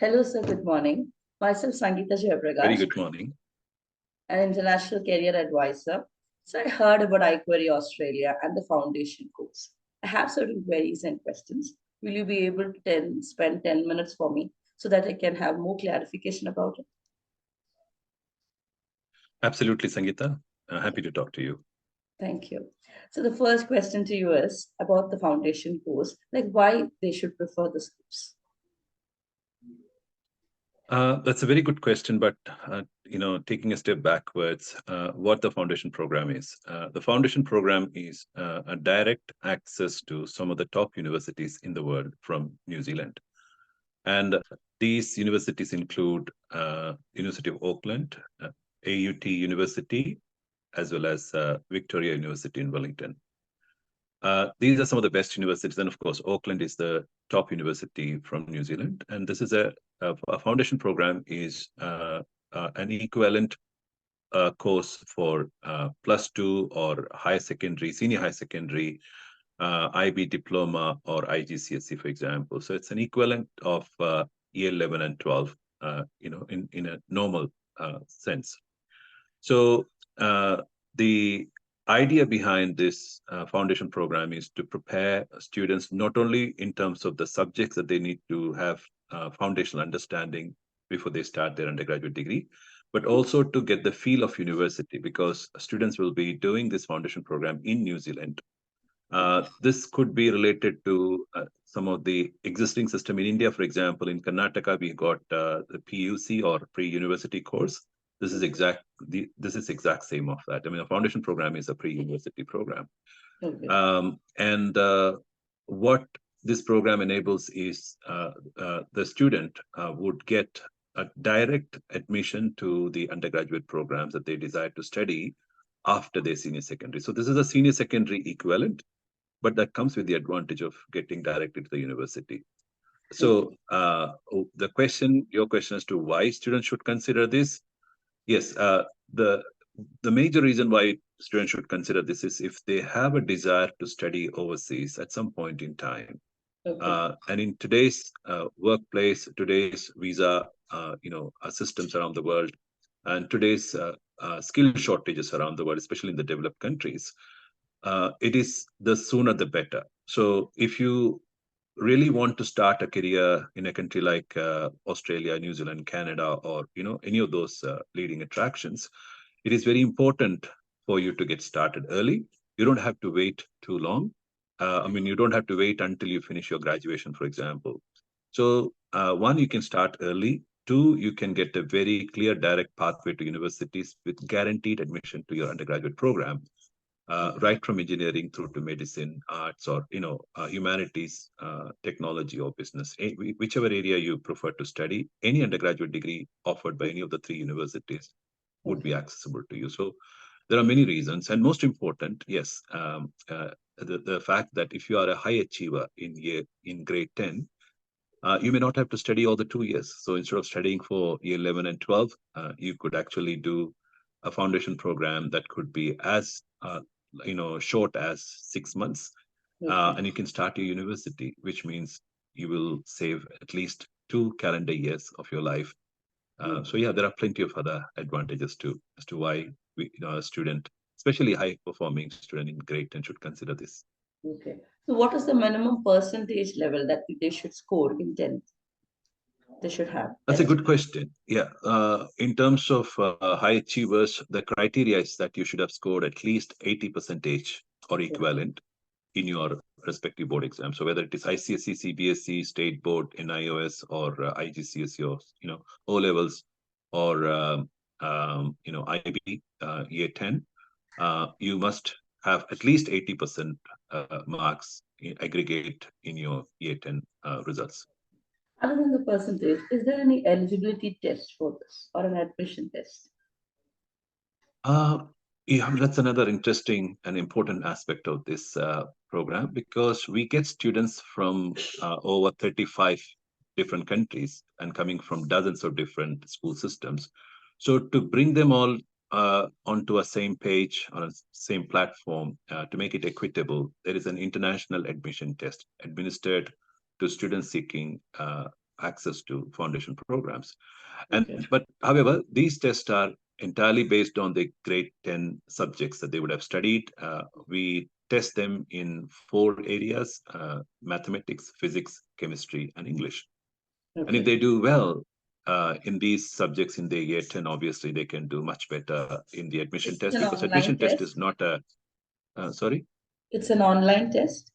Hello, sir. Good morning. Myself, Sangeeta Very Jayaprakash, good morning. an international career advisor. So, I heard about iQuery Australia and the foundation course. I have certain queries and questions. Will you be able to spend 10 minutes for me so that I can have more clarification about it? Absolutely, Sangeeta. Happy to talk to you. Thank you. So, the first question to you is about the foundation course, like why they should prefer this course. That's a very good question, but taking a step backwards, what the foundation program is. The foundation program is a direct access to some of the top universities in the world from New Zealand. And these universities include University of Auckland, AUT University, as well as Victoria University in Wellington. These are some of the best universities. And of course, Auckland is the top university from New Zealand. And this is a foundation program is an equivalent course for +2 or higher secondary, senior high secondary, IB diploma or IGCSE, for example. So it's an equivalent of year 11 and 12, in a normal sense. So the idea behind this foundation program is to prepare students not only in terms of the subjects that they need to have foundational understanding before they start their undergraduate degree, but also to get the feel of university, because students will be doing this foundation program in New Zealand. This could be related to some of the existing system in India. For example, in Karnataka, we got the PUC or pre-university course. This is exact same of that. I mean, a foundation program is a pre-university program. Okay. And what this program enables is the student would get a direct admission to the undergraduate programs that they desire to study after their senior secondary. So this is a senior secondary equivalent, but that comes with the advantage of getting directly to the university. So your question as to why students should consider this, yes, the major reason why students should consider this is if they have a desire to study overseas at some point in time. Okay. And in today's workplace, today's visa, systems around the world, and today's skill shortages around the world, especially in the developed countries, it is the sooner the better. So if you really want to start a career in a country like Australia, New Zealand, Canada, or any of those leading attractions, it is very important for you to get started early. You don't have to wait too long. You don't have to wait until you finish your graduation, for example. So one, you can start early. Two, you can get a very clear direct pathway to universities with guaranteed admission to your undergraduate program. Right from engineering through to medicine, arts, or humanities, technology, or business, whichever area you prefer to study, any undergraduate degree offered by any of the three universities would be accessible to you. So there are many reasons, and most important, yes, the fact that if you are a high achiever in grade 10, you may not have to study all the 2 years. So instead of studying for year 11 and 12, you could actually do a foundation program that could be as short as 6 months, and you can start your university, which means you will save at least 2 calendar years of your life. So yeah, there are plenty of other advantages too as to why a student, especially high performing student in grade 10, should consider this. Okay. So what is the minimum percentage level that they should score in 10th? They should have. That's a good question. Yeah. In terms of high achievers, the criteria is that you should have scored at least 80% or equivalent in your respective board exam. So whether it is ICSE, CBSE, State Board, NIOS, or IGCSE, or O levels, or IB year 10, you must have at least 80% marks in aggregate in your year 10 results. Other than the percentage, is there any eligibility test for this or an admission test? Yeah, that's another interesting and important aspect of this program, because we get students from over 35 different countries and coming from dozens of different school systems. So to bring them all onto a same page, on a same platform, to make it equitable, there is an international admission test administered to students seeking access to foundation programs. Okay. But however, these tests are entirely based on the grade 10 subjects that they would have studied. We test them in four areas: mathematics, physics, chemistry, and English. And if Okay. they do well in these subjects in the year 10, obviously they can do much better in the admission Is it test, an because online admission test is test? not a, sorry? It's an online test?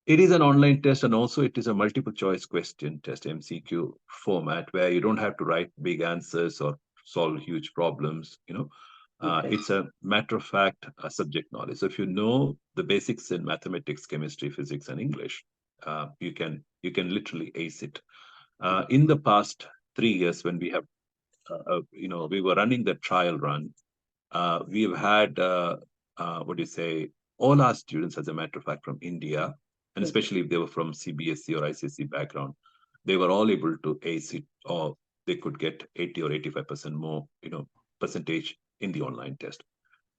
It is an online test, and also it is a multiple choice question test, MCQ format, where you don't have to write big answers or solve huge problems. Okay. It's a matter of fact subject knowledge. So if you know the basics in mathematics, chemistry, physics, and English, you can literally ace it. In the past 3 years, when we have we were running the trial run, we've had, what do you say, all our students, as a matter of fact, from India, and Okay. especially if they were from CBSE or ICSE background, they were all able to ace it, or they could get 80 or 85% more, percentage in the online test.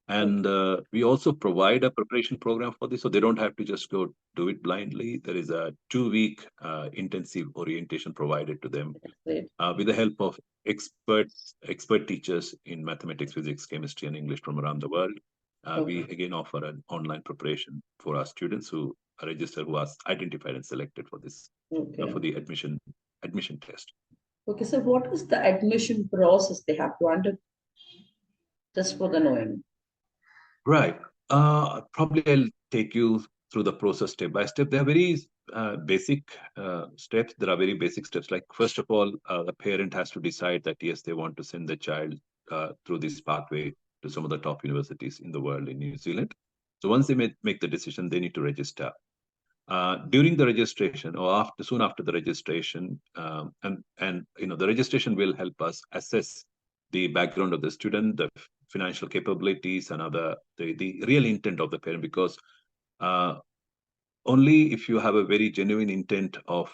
And Okay. we also provide a preparation program for this, so they don't have to just go do it blindly. There is a 2-week intensive orientation provided to them Great. with the help of expert teachers in mathematics, physics, chemistry, and English from around the world. We Okay. again offer an online preparation for our students who are registered, who are identified and selected for this, for Okay. the admission test. Okay. So what is the admission process they have to under just for the knowing? Right. Probably I'll take you through the process step by step. There are very basic steps. There are very basic steps. Like, first of all, the parent has to decide that yes, they want to send the child through this pathway to some of the top universities in the world in New Zealand. So once they make the decision, they need to register. During the registration, or soon after the registration, and the registration will help us assess the background of the student, the financial capabilities, and the real intent of the parent. Because uh, only if you have a very genuine intent of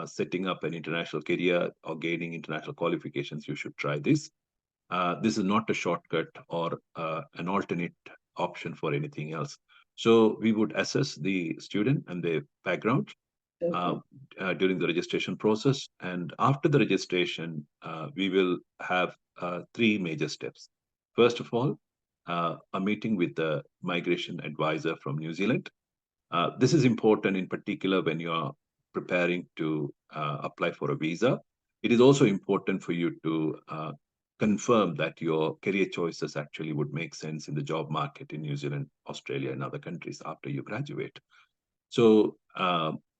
setting up an international career or gaining international qualifications, you should try this. This is not a shortcut or an alternate option for anything else. So we would assess the student and their background uh, Okay. during the registration process. And after the registration, we will have three major steps. First of all, a meeting with the migration advisor from New Zealand. This is important in particular when you are preparing to apply for a visa. It is also important for you to confirm that your career choices actually would make sense in the job market in New Zealand, Australia, and other countries after you graduate. So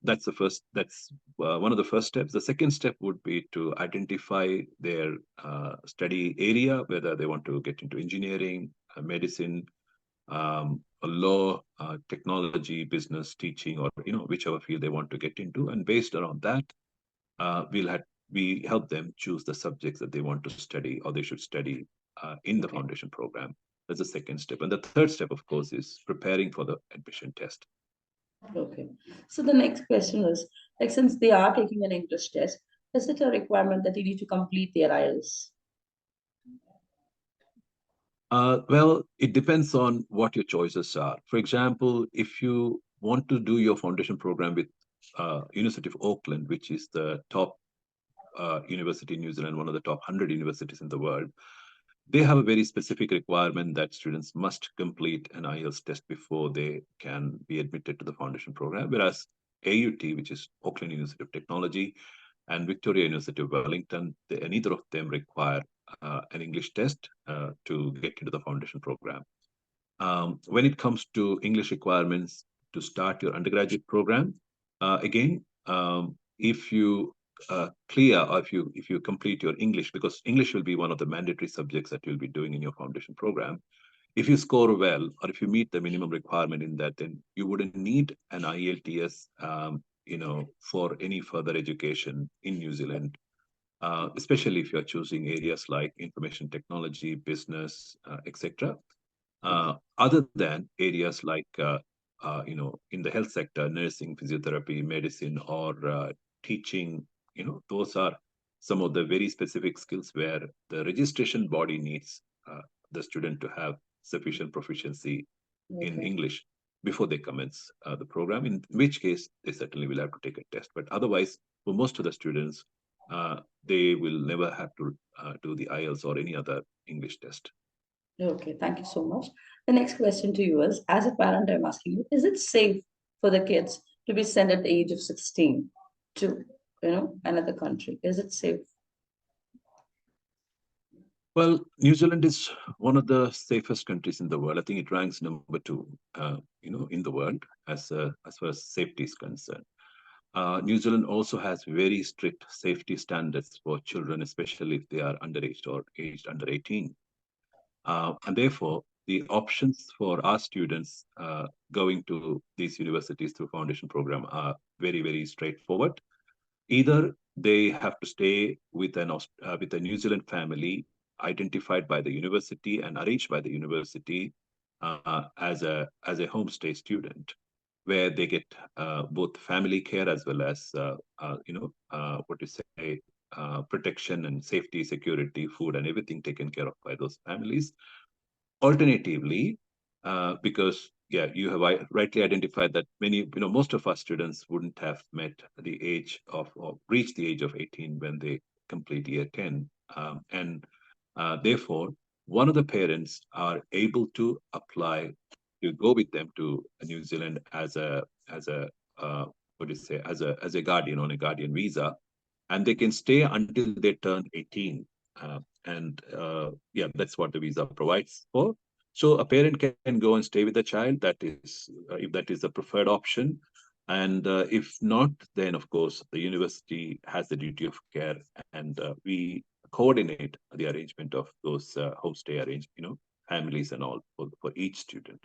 that's the first. That's one of the first steps. The second step would be to identify their study area, whether they want to get into engineering, medicine, law, technology, business, teaching, or whichever field they want to get into. And based around that, we help them choose the subjects that they want to study or they should study in the Okay. foundation program. That's the second step. And the third step, of course, is preparing for the admission test. Okay. So the next question is, like, since they are taking an English test, is it a requirement that you need to complete their IELTS? Well, it depends on what your choices are. For example, if you want to do your foundation program with University of Auckland, which is the top university in New Zealand, one of the top 100 universities in the world, they have a very specific requirement that students must complete an IELTS test before they can be admitted to the foundation program. Whereas AUT, which is Auckland University of Technology, and Victoria University of Wellington, neither of them require an English test to get into the foundation program. When it comes to English requirements to start your undergraduate program, again, if you clear, or if you complete your English, because English will be one of the mandatory subjects that you'll be doing in your foundation program. If you score well, or if you meet the minimum requirement in that, then you wouldn't need an IELTS, for any further education in New Zealand, especially if you're choosing areas like information technology, business, etc. Other than areas like, in the health sector, nursing, physiotherapy, medicine, or teaching, those are some of the very specific skills where the registration body needs the student to have sufficient proficiency in Okay. English. before they commence the program, in which case they certainly will have to take a test. But otherwise, for most of the students, they will never have to do the IELTS or any other English test. Okay, thank you so much. The next question to you is, as a parent, I'm asking you, is it safe for the kids to be sent at the age of 16 to, another country? Is it safe? Well, New Zealand is one of the safest countries in the world. I think it ranks number two, in the world as far as safety is concerned. New Zealand also has very strict safety standards for children, especially if they are underage or aged under 18. And therefore, the options for our students going to these universities through foundation program are very, very straightforward. Either they have to stay with with a New Zealand family identified by the university and arranged by the university as a homestay student, where they get both family care as well as what you say protection and safety, security, food, and everything taken care of by those families. Alternatively, because you have rightly identified that most of our students wouldn't have met the age of or reached the age of 18 when they complete year 10. And therefore, one of the parents are able to apply to go with them to New Zealand as a what do you say as a guardian on a guardian visa, and they can stay until they turn 18. That's what the visa provides for. So a parent can go and stay with the child. That is, if that is the preferred option. And if not, then of course the university has the duty of care, and we coordinate the arrangement of those homestay families and all for each student.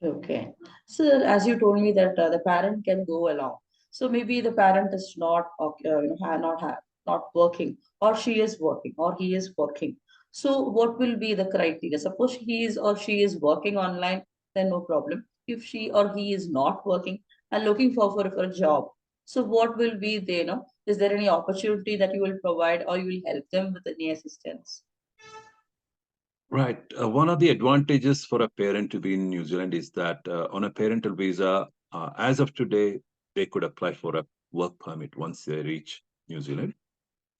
Okay. So as you told me that the parent can go along. So maybe the parent is not, not working, or she is working, or he is working. So what will be the criteria? Suppose he is or she is working online, then no problem. If she or he is not working and looking for a job, so what will be the, is there any opportunity that you will provide, or you will help them with any assistance? Right. One of the advantages for a parent to be in New Zealand is that on a parental visa, as of today, they could apply for a work permit once they reach New Zealand.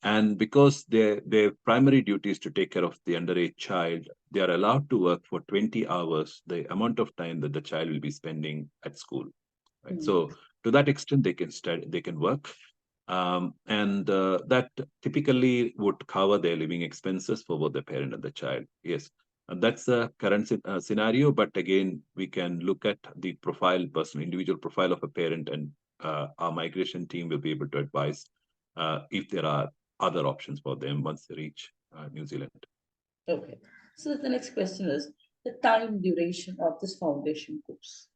And because their primary duty is to take care of the underage child, they are allowed to work for 20 hours, the amount of time that the child will be spending at school. Right. Hmm. So to that extent, they can study, they can work. And that typically would cover their living expenses for both the parent and the child. Yes, and that's the current scenario. But again, we can look at the individual profile of a parent, and our migration team will be able to advise if there are other options for them once they reach New Zealand. Okay. So the next question is the time duration of this foundation course.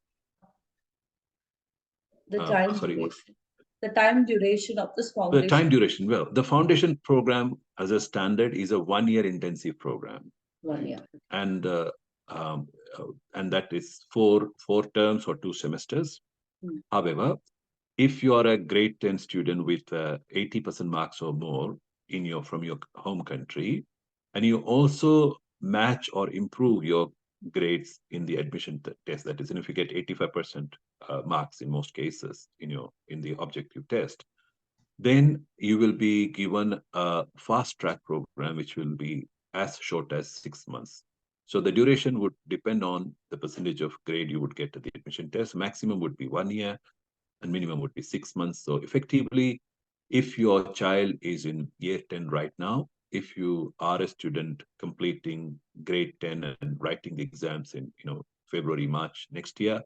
The time Sorry, what? duration. The time duration of this The time foundation. duration. Well, the foundation program as a standard is a 1 year intensive program, 1 year. and um, and that is four terms or 2 semesters. Hmm. However, if you are a grade 10 student with 80% marks or more from your home country, and you also match or improve your grades in the admission test, that is, if you get 85% marks in most cases in the objective test, then you will be given a fast track program, which will be as short as 6 months. So the duration would depend on the percentage of grade you would get at the admission test. Maximum would be 1 year and minimum would be 6 months. So effectively, if your child is in year 10 right now, if you are a student completing grade 10 and writing the exams in February, March next year,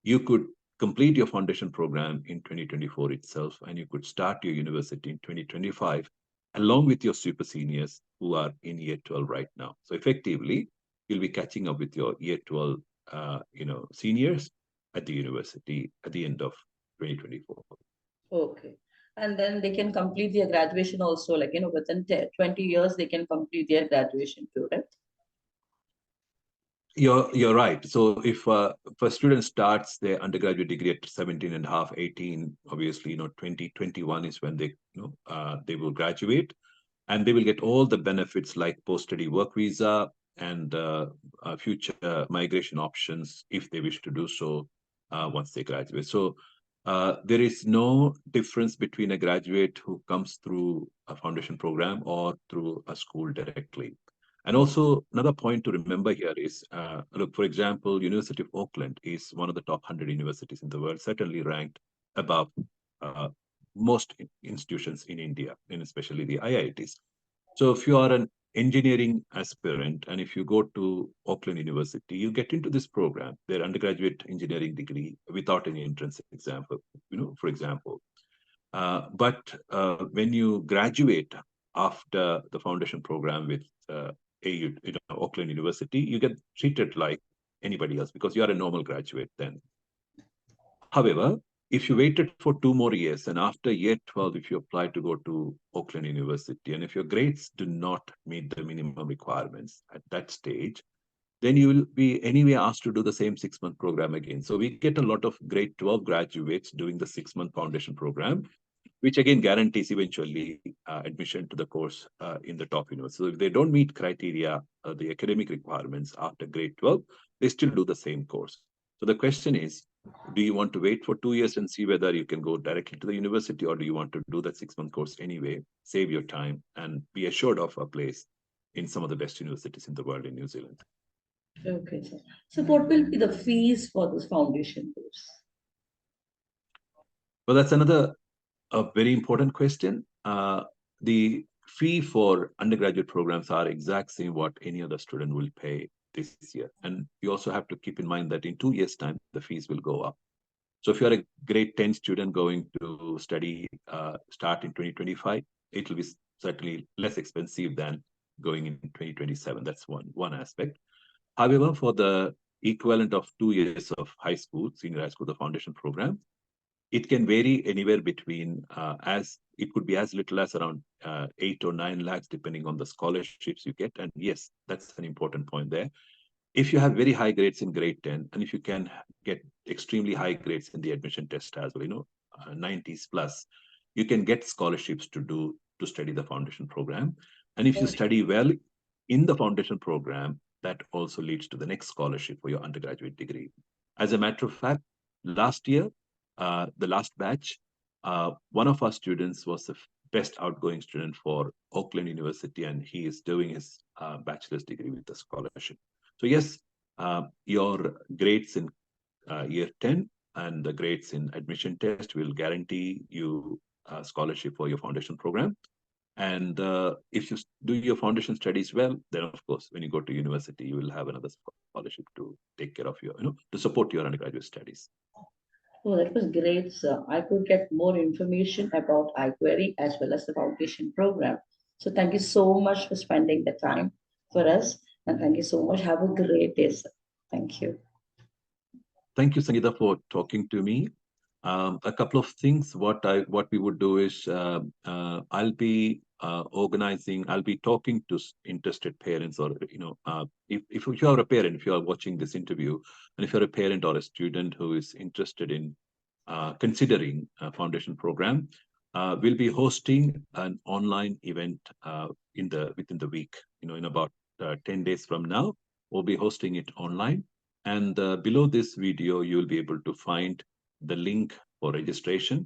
you could complete your foundation program in 2024 itself, and you could start your university in 2025 along with your super seniors who are in year 12 right now. So effectively, you'll be catching up with your year 12 seniors at the university at the end of 2024. Okay. And then they can complete their graduation also, like, within 10, 20 years, they can complete their graduation too, right? You're right. So if a student starts their undergraduate degree at 17 and a half, 18, obviously 2021 is when they will graduate, and they will get all the benefits like post-study work visa, and future migration options if they wish to do so once they graduate. So there is no difference between a graduate who comes through a foundation program or through a school directly. And also another point to remember here is, look, for example, University of Auckland is one of the top 100 universities in the world, certainly ranked above uh, most institutions in India, and especially the IITs. So if you are an engineering aspirant and if you go to Auckland University, you get into this program, their undergraduate engineering degree without any entrance exam, for example. But when you graduate after the foundation program with Auckland University, you get treated like anybody else because you are a normal graduate then. However, if you waited for 2 more years and after year 12, if you apply to go to Auckland University, and if your grades do not meet the minimum requirements at that stage, then you will be anyway asked to do the same 6-month program again. So we get a lot of grade 12 graduates doing the 6-month foundation program, which again guarantees eventually admission to the course in the top university. So if they don't meet criteria, the academic requirements after grade 12, they still do the same course. So the question is, do you want to wait for 2 years and see whether you can go directly to the university, or do you want to do that 6-month course anyway, save your time, and be assured of a place in some of the best universities in the world in New Zealand? Okay, sir. So what will be the fees for this foundation course? Well, that's another a very important question. The fee for undergraduate programs are exact same what any other student will pay this year. And you also have to keep in mind that in 2 years' time, the fees will go up. So if you're a grade 10 student going to study, start in 2025, it will be certainly less expensive than going in 2027. That's one aspect. However, for the equivalent of 2 years of high school, senior high school, the foundation program, it can vary anywhere between as it could be as little as around 8 or 9 lakhs, depending on the scholarships you get. And yes, that's an important point there. If you have very high grades in grade 10, and if you can get extremely high grades in the admission test as well, 90s plus, you can get scholarships to study the foundation program. And if you Okay. study well in the foundation program, that also leads to the next scholarship for your undergraduate degree. As a matter of fact, last year, the last batch, one of our students was the best outgoing student for Auckland University, and he is doing his bachelor's degree with a scholarship. So yes, your grades in year 10 and the grades in admission test will guarantee you a scholarship for your foundation program. And if you do your foundation studies well, then of course, when you go to university, you will have another scholarship to take care of to support your undergraduate studies. Oh, that was great, sir. I could get more information about iQuery as well as the foundation program. So thank you so much for spending the time for us. And thank you so much. Have a great day, sir. Thank you. Thank you, Sangeeta, for talking to me. A couple of things. What we would do is I'll be organizing. I'll be talking to interested parents, or if you are a parent, if you are watching this interview, and if you're a parent or a student who is interested in considering a foundation program, we'll be hosting an online event within the week. In about 10 days from now, we'll be hosting it online. And below this video, you'll be able to find the link for registration.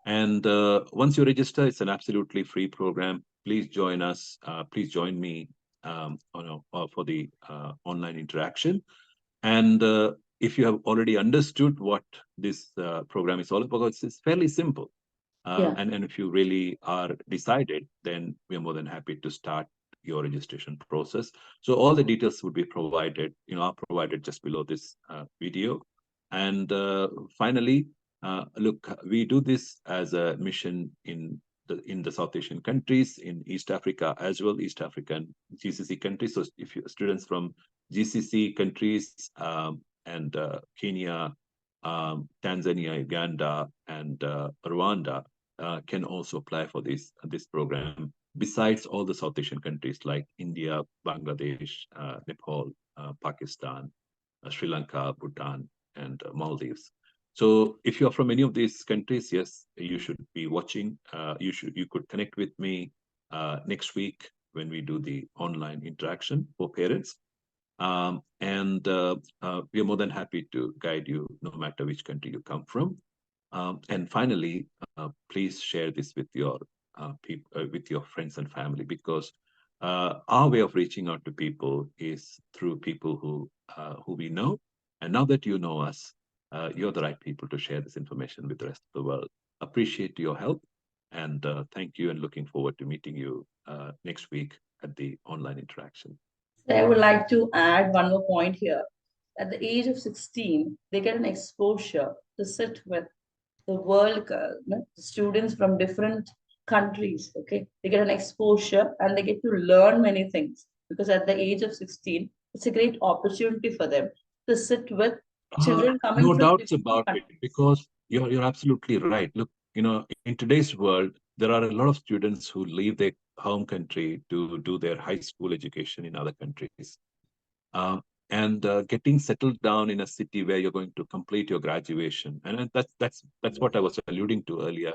And once you register, it's an absolutely free program. Please join us. Please join me for the online interaction. And if you have already understood what this program is all about, it's fairly simple. Yeah. And if you really are decided, then we are more than happy to start your registration process. So all the details would be provided, are provided just below this video. And finally, look, we do this as a mission in the South Asian countries, in East Africa as well, East African GCC countries. So if you students from GCC countries and Kenya, Tanzania, Uganda, and Rwanda can also apply for this program. Besides all the South Asian countries like India, Bangladesh, Nepal, Pakistan, Sri Lanka, Bhutan, and Maldives. So if you are from any of these countries, yes, you should be watching. You could connect with me next week when we do the online interaction for parents. We are more than happy to guide you no matter which country you come from. And finally, please share this with your friends and family, because our way of reaching out to people is through people who we know. And now that you know us, you're the right people to share this information with the rest of the world. Appreciate your help, and thank you, and looking forward to meeting you next week at the online interaction. So I would like to add one more point here. At the age of 16, they get an exposure to sit with the world, students from different countries. Okay, they get an exposure and they get to learn many things, because at the age of 16, it's a great opportunity for them to sit with children coming No from doubts different about it, countries. because you're absolutely right. Look, in today's world, there are a lot of students who leave their home country to do their high school education in other countries. Um, and getting settled down in a city where you're going to complete your graduation, and that's what I was alluding to earlier,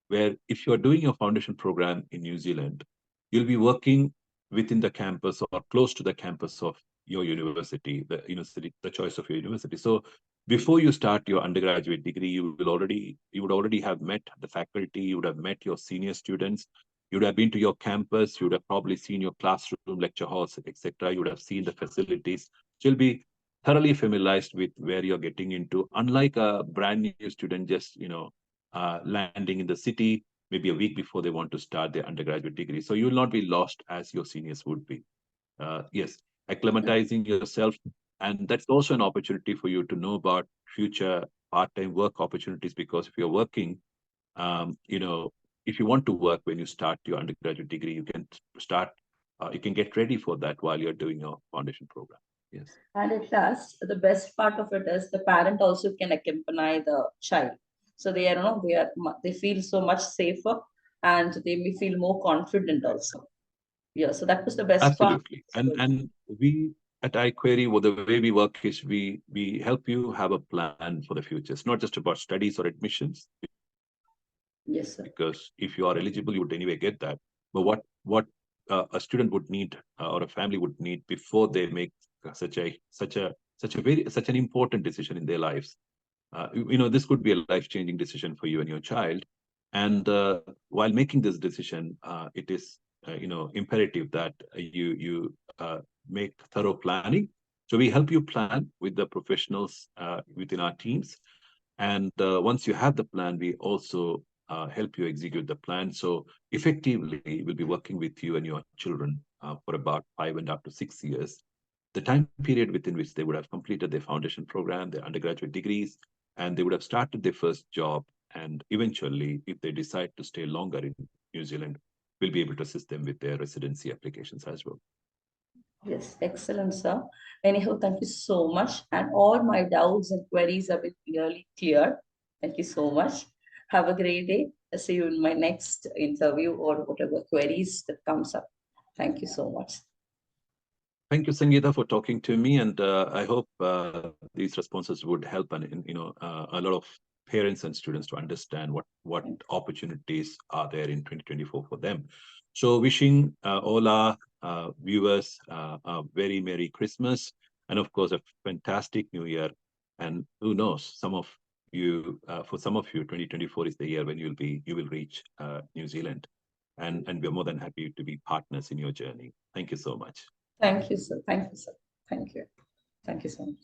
where if you're doing your foundation program in New Zealand, you'll be working within the campus or close to the campus of your university, the choice of your university. So before you start your undergraduate degree, you would already have met the faculty, you would have met your senior students, you would have been to your campus, you would have probably seen your classroom, lecture halls, etc. You would have seen the facilities. So you'll be thoroughly familiarized with where you're getting into. Unlike a brand new student just, landing in the city maybe a week before they want to start their undergraduate degree. So you will not be lost as your seniors would be. Yes, acclimatizing yourself. And that's also an opportunity for you to know about future part-time work opportunities, because if you're working, um, you know, if you want to work when you start your undergraduate degree, you can get ready for that while you're doing your foundation program. Yes, And it does. The best part of it is the parent also can accompany the child. So they are, they feel so much safer, and they may feel more confident also. Yeah. So that was the best part. absolutely. And we at iQuery, well, the way we work is we help you have a plan for the future. It's not just about studies or admissions, Yes, sir. because if you are eligible, you would anyway get that. But what a student would need, or a family would need, before they make such an important decision in their lives. This could be a life-changing decision for you and your child. And while making this decision, it is imperative that you make thorough planning. So we help you plan with the professionals within our teams, and once you have the plan, we also help you execute the plan. So effectively, we'll be working with you and your children for about 5.5 to 6 years, the time period within which they would have completed their foundation program, their undergraduate degrees, and they would have started their first job. And eventually, if they decide to stay longer in New Zealand, we'll be able to assist them with their residency applications as well. Yes, excellent, sir. Anyhow, thank you so much. And all my doubts and queries have been clearly cleared. Thank you so much. Have a great day. I'll see you in my next interview or whatever queries that comes up. Thank you so much. Thank you, Sangeeta, for talking to me, and I hope these responses would help, a lot of parents and students to understand what opportunities are there in 2024 for them. So, wishing all our viewers a very Merry Christmas, and of course a fantastic New Year. And who knows, for some of you, 2024 is the year when you will reach New Zealand, and we're more than happy to be partners in your journey. Thank you so much. Thank you, sir. Thank you, sir. Thank you. Thank you so much.